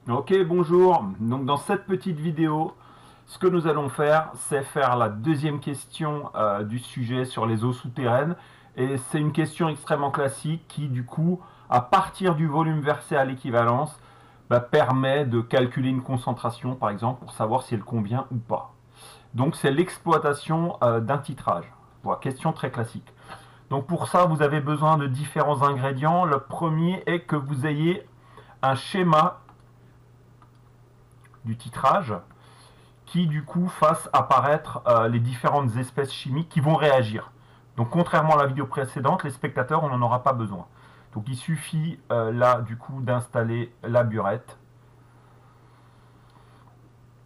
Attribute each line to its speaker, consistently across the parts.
Speaker 1: Ok, bonjour. Donc dans cette petite vidéo, ce que nous allons faire, c'est faire la deuxième question du sujet sur les eaux souterraines. Et c'est une question extrêmement classique qui, du coup, à partir du volume versé à l'équivalence, permet de calculer une concentration, par exemple, pour savoir si elle convient ou pas. Donc c'est l'exploitation d'un titrage. Voilà, question très classique. Donc pour ça, vous avez besoin de différents ingrédients. Le premier est que vous ayez un schéma du titrage qui du coup fasse apparaître les différentes espèces chimiques qui vont réagir. Donc contrairement à la vidéo précédente, les spectateurs, on n'en aura pas besoin. Donc il suffit là du coup d'installer la burette.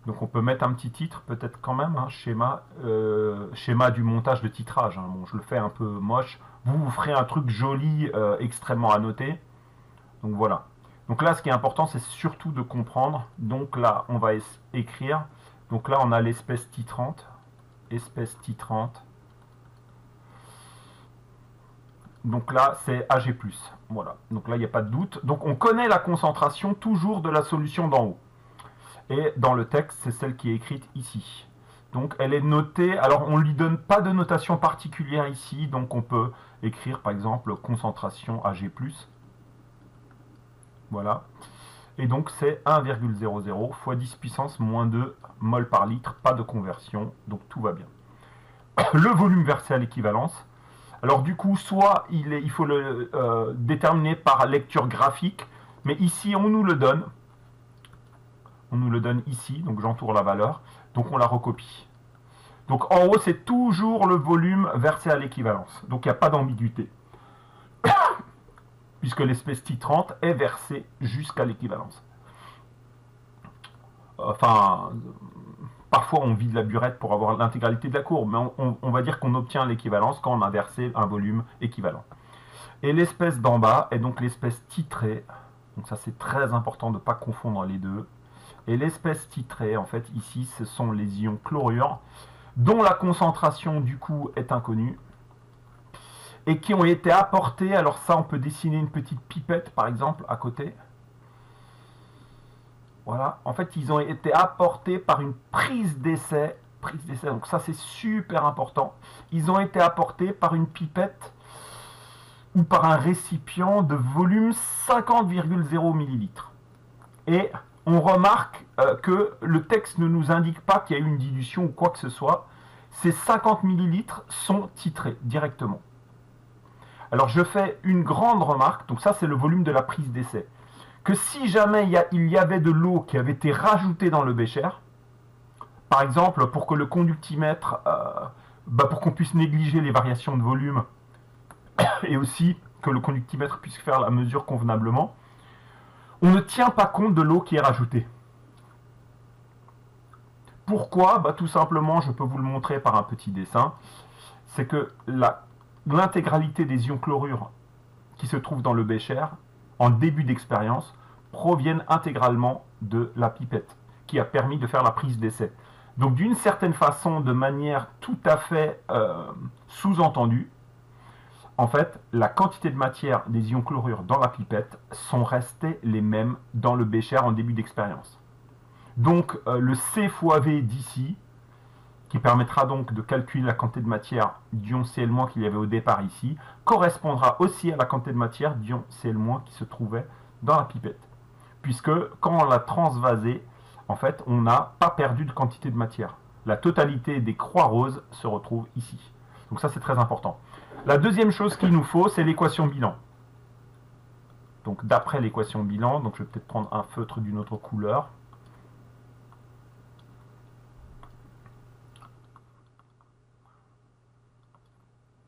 Speaker 1: Donc on peut mettre un petit titre peut-être quand même, hein, schéma du montage de titrage. Hein. Bon, je le fais un peu moche. Vous ferez un truc joli, extrêmement annoté. Donc voilà. Donc là, ce qui est important, c'est surtout de comprendre. Donc là, on va écrire. Donc là, on a l'espèce titrante. Espèce titrante. Donc là, c'est Ag+. Voilà. Donc là, il n'y a pas de doute. Donc on connaît la concentration toujours de la solution d'en haut. Et dans le texte, c'est celle qui est écrite ici. Donc elle est notée. Alors on ne lui donne pas de notation particulière ici. Donc on peut écrire par exemple concentration Ag+. Voilà. Et donc c'est 1,00 fois 10 puissance moins 2 mol par litre, pas de conversion, donc tout va bien. Le volume versé à l'équivalence, alors du coup, soit il faut le déterminer par lecture graphique, mais ici on nous le donne ici, donc j'entoure la valeur, donc on la recopie. Donc en haut, c'est toujours le volume versé à l'équivalence, donc il n'y a pas d'ambiguïté, puisque l'espèce titrante est versée jusqu'à l'équivalence. Enfin, parfois on vide la burette pour avoir l'intégralité de la courbe, mais on va dire qu'on obtient l'équivalence quand on a versé un volume équivalent. Et l'espèce d'en bas est donc l'espèce titrée. Donc ça c'est très important de ne pas confondre les deux. Et l'espèce titrée, en fait, ici, ce sont les ions chlorure, dont la concentration du coup est inconnue, et qui ont été apportés. Alors ça, on peut dessiner une petite pipette, par exemple, à côté. Voilà. En fait, ils ont été apportés par une prise d'essai. Prise d'essai, donc ça c'est super important. Ils ont été apportés par une pipette ou par un récipient de volume 50,0 millilitres. Et on remarque que le texte ne nous indique pas qu'il y a eu une dilution ou quoi que ce soit. Ces 50 millilitres sont titrés directement. Alors je fais une grande remarque, donc ça c'est le volume de la prise d'essai, que si jamais il y avait de l'eau qui avait été rajoutée dans le bécher, par exemple pour que le conductimètre, pour qu'on puisse négliger les variations de volume et aussi que le conductimètre puisse faire la mesure convenablement, on ne tient pas compte de l'eau qui est rajoutée. Pourquoi? Tout simplement, je peux vous le montrer par un petit dessin, c'est que l'intégralité des ions chlorure qui se trouvent dans le bécher, en début d'expérience, proviennent intégralement de la pipette, qui a permis de faire la prise d'essai. Donc d'une certaine façon, de manière tout à fait sous-entendue, en fait, la quantité de matière des ions chlorure dans la pipette sont restées les mêmes dans le bécher en début d'expérience. Donc le C fois V d'ici, qui permettra donc de calculer la quantité de matière d'ion Cl- qu'il y avait au départ ici, correspondra aussi à la quantité de matière d'ion Cl- qui se trouvait dans la pipette. Puisque quand on l'a transvasé, en fait, on n'a pas perdu de quantité de matière. La totalité des croix roses se retrouve ici. Donc ça, c'est très important. La deuxième chose qu'il nous faut, c'est l'équation bilan. Donc d'après l'équation bilan, donc je vais peut-être prendre un feutre d'une autre couleur.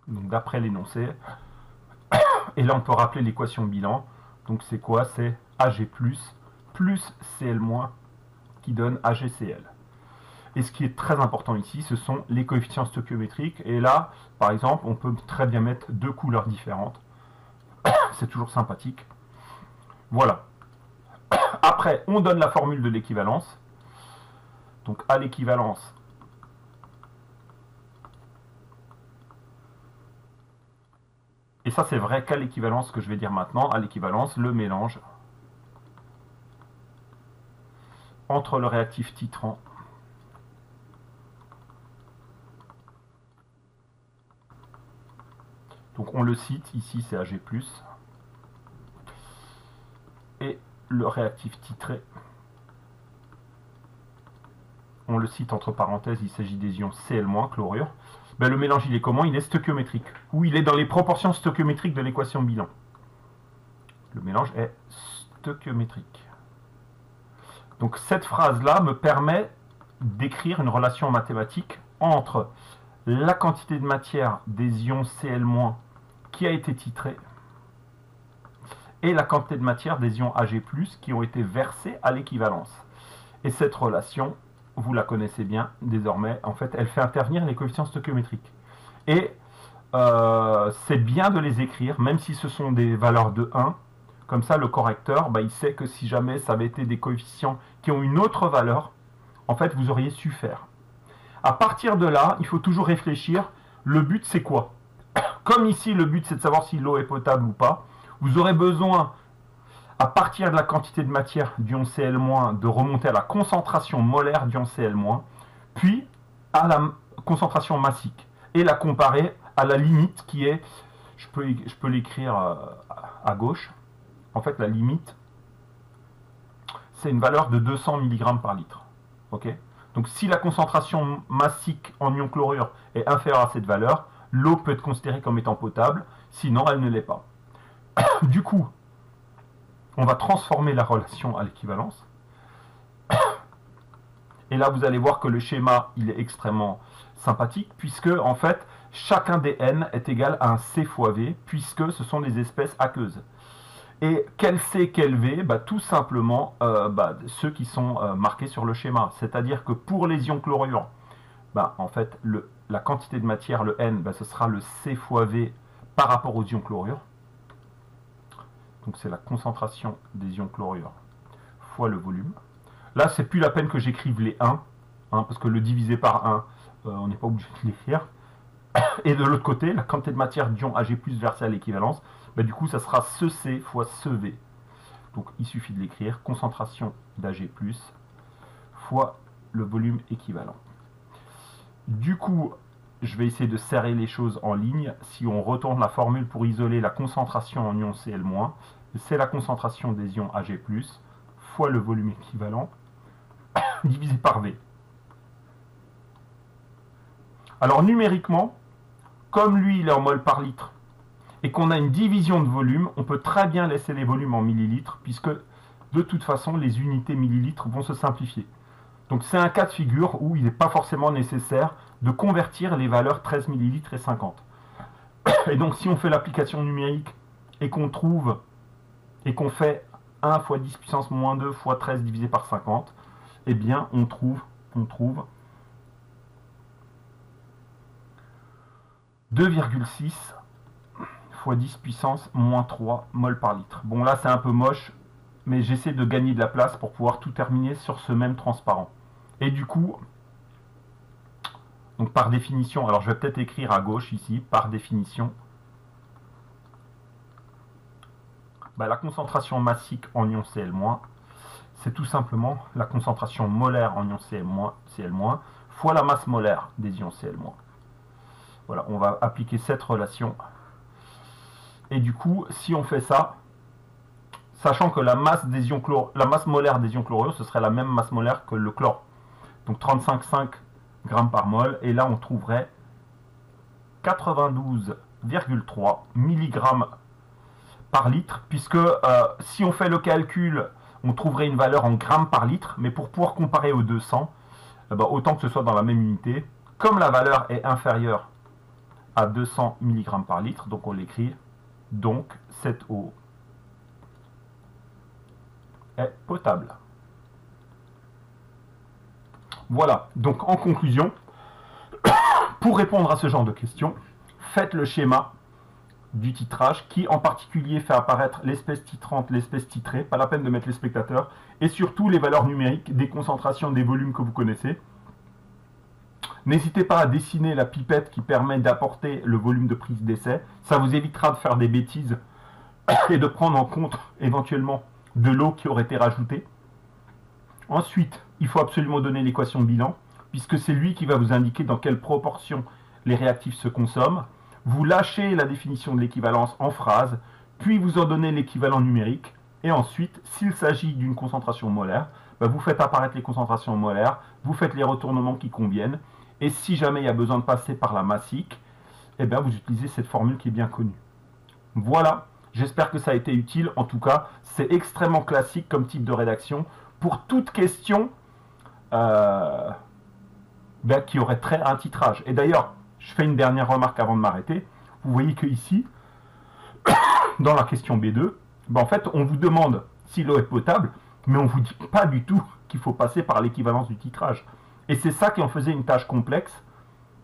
Speaker 1: Donc d'après l'énoncé. Et là, on peut rappeler l'équation bilan. Donc c'est quoi? C'est Ag+, plus Cl- qui donne AgCl. Et ce qui est très important ici, ce sont les coefficients stoichiométriques. Et là, par exemple, on peut très bien mettre deux couleurs différentes. C'est toujours sympathique. Voilà. Après, on donne la formule de l'équivalence. Donc à l'équivalence, et ça c'est vrai qu'à l'équivalence, ce que je vais dire maintenant, à l'équivalence, le mélange entre le réactif titrant donc on le cite, ici c'est Ag+, et le réactif titré, on le cite entre parenthèses, il s'agit des ions Cl- chlorure. Ben, le mélange il est comment? Il est stoichiométrique, ou il est dans les proportions stoichiométriques de l'équation bilan. Le mélange est stoichiométrique. Donc cette phrase-là me permet d'écrire une relation mathématique entre la quantité de matière des ions Cl- qui a été titrée et la quantité de matière des ions Ag+, qui ont été versés à l'équivalence. Et cette relation, vous la connaissez bien désormais, en fait, elle fait intervenir les coefficients stoichiométriques. Et c'est bien de les écrire, même si ce sont des valeurs de 1. Comme ça, le correcteur, bah, il sait que si jamais ça avait été des coefficients qui ont une autre valeur, en fait, vous auriez su faire. À partir de là, il faut toujours réfléchir, le but c'est quoi? Comme ici, le but c'est de savoir si l'eau est potable ou pas, vous aurez besoin, à partir de la quantité de matière d'ion Cl-, de remonter à la concentration molaire d'ion Cl-, puis à la concentration massique, et la comparer à la limite qui est, je peux l'écrire à gauche, en fait la limite, c'est une valeur de 200 mg par litre. Okay, donc si la concentration massique en ion chlorure est inférieure à cette valeur, l'eau peut être considérée comme étant potable, sinon elle ne l'est pas. Du coup, on va transformer la relation à l'équivalence. Et là, vous allez voir que le schéma, il est extrêmement sympathique, puisque, en fait, chacun des N est égal à un C fois V, puisque ce sont des espèces aqueuses. Et quel C, quel V? Bah, tout simplement ceux qui sont marqués sur le schéma. C'est-à-dire que pour les ions chlorure, bah, en fait, la quantité de matière, le N, bah, ce sera le C fois V par rapport aux ions chlorure. Donc c'est la concentration des ions chlorure fois le volume. Là, c'est plus la peine que j'écrive les 1, parce que le diviser par 1, on n'est pas obligé de l'écrire. Et de l'autre côté, la quantité de matière d'ion Ag+ versée à l'équivalence, bah, du coup, ça sera ce C fois ce V. Donc il suffit de l'écrire, concentration d'Ag+ fois le volume équivalent. Du coup, je vais essayer de serrer les choses en ligne. Si on retourne la formule pour isoler la concentration en ion Cl-, c'est la concentration des ions Ag+, fois le volume équivalent, divisé par V. Alors numériquement, comme lui il est en mol par litre, et qu'on a une division de volume, on peut très bien laisser les volumes en millilitres, puisque de toute façon les unités millilitres vont se simplifier. Donc c'est un cas de figure où il n'est pas forcément nécessaire de convertir les valeurs 13 ml et 50. Et donc si on fait l'application numérique et qu'on trouve, et qu'on fait 1 fois 10 puissance moins 2 fois 13 divisé par 50, eh bien on trouve 2,6 fois 10 puissance moins 3 mol par litre. Bon là c'est un peu moche, mais j'essaie de gagner de la place pour pouvoir tout terminer sur ce même transparent. Et du coup, donc par définition, alors je vais peut-être écrire à gauche ici, par définition, bah, la concentration massique en ion Cl-, c'est tout simplement la concentration molaire en ion Cl-, fois la masse molaire des ions Cl-. Voilà, on va appliquer cette relation. Et du coup, si on fait ça, sachant que la masse molaire des ions chlorure, ce serait la même masse molaire que le chlore. Donc 35,5 grammes par mol. Et là, on trouverait 92,3 mg par litre, puisque si on fait le calcul, on trouverait une valeur en grammes par litre, mais pour pouvoir comparer aux 200, autant que ce soit dans la même unité, comme la valeur est inférieure à 200 mg par litre, donc on l'écrit, donc cette eau est potable. Voilà, donc en conclusion, pour répondre à ce genre de questions, faites le schéma du titrage qui en particulier fait apparaître l'espèce titrante, l'espèce titrée, pas la peine de mettre les spectateurs, et surtout les valeurs numériques des concentrations des volumes que vous connaissez. N'hésitez pas à dessiner la pipette qui permet d'apporter le volume de prise d'essai, ça vous évitera de faire des bêtises et de prendre en compte éventuellement de l'eau qui aurait été rajoutée. Ensuite, il faut absolument donner l'équation de bilan, puisque c'est lui qui va vous indiquer dans quelle proportion les réactifs se consomment. Vous lâchez la définition de l'équivalence en phrase, puis vous en donnez l'équivalent numérique, et ensuite, s'il s'agit d'une concentration molaire, vous faites apparaître les concentrations molaires, vous faites les retournements qui conviennent, et si jamais il y a besoin de passer par la massique, vous utilisez cette formule qui est bien connue. Voilà, j'espère que ça a été utile. En tout cas, c'est extrêmement classique comme type de rédaction pour toute question qui aurait trait à un titrage. Et d'ailleurs, je fais une dernière remarque avant de m'arrêter. Vous voyez que ici, dans la question B2, en fait, on vous demande si l'eau est potable, mais on ne vous dit pas du tout qu'il faut passer par l'équivalence du titrage. Et c'est ça qui en faisait une tâche complexe,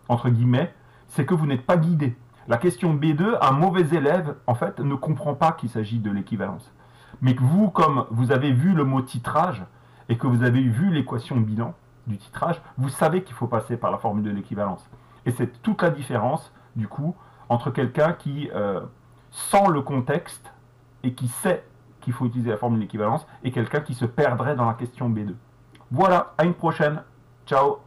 Speaker 1: entre guillemets, c'est que vous n'êtes pas guidé. La question B2, un mauvais élève, en fait, ne comprend pas qu'il s'agit de l'équivalence. Mais que vous, comme vous avez vu le mot titrage, et que vous avez vu l'équation bilan du titrage, vous savez qu'il faut passer par la formule de l'équivalence. Et c'est toute la différence, du coup, entre quelqu'un qui sent le contexte et qui sait qu'il faut utiliser la formule de l'équivalence, et quelqu'un qui se perdrait dans la question B2. Voilà, à une prochaine. Ciao.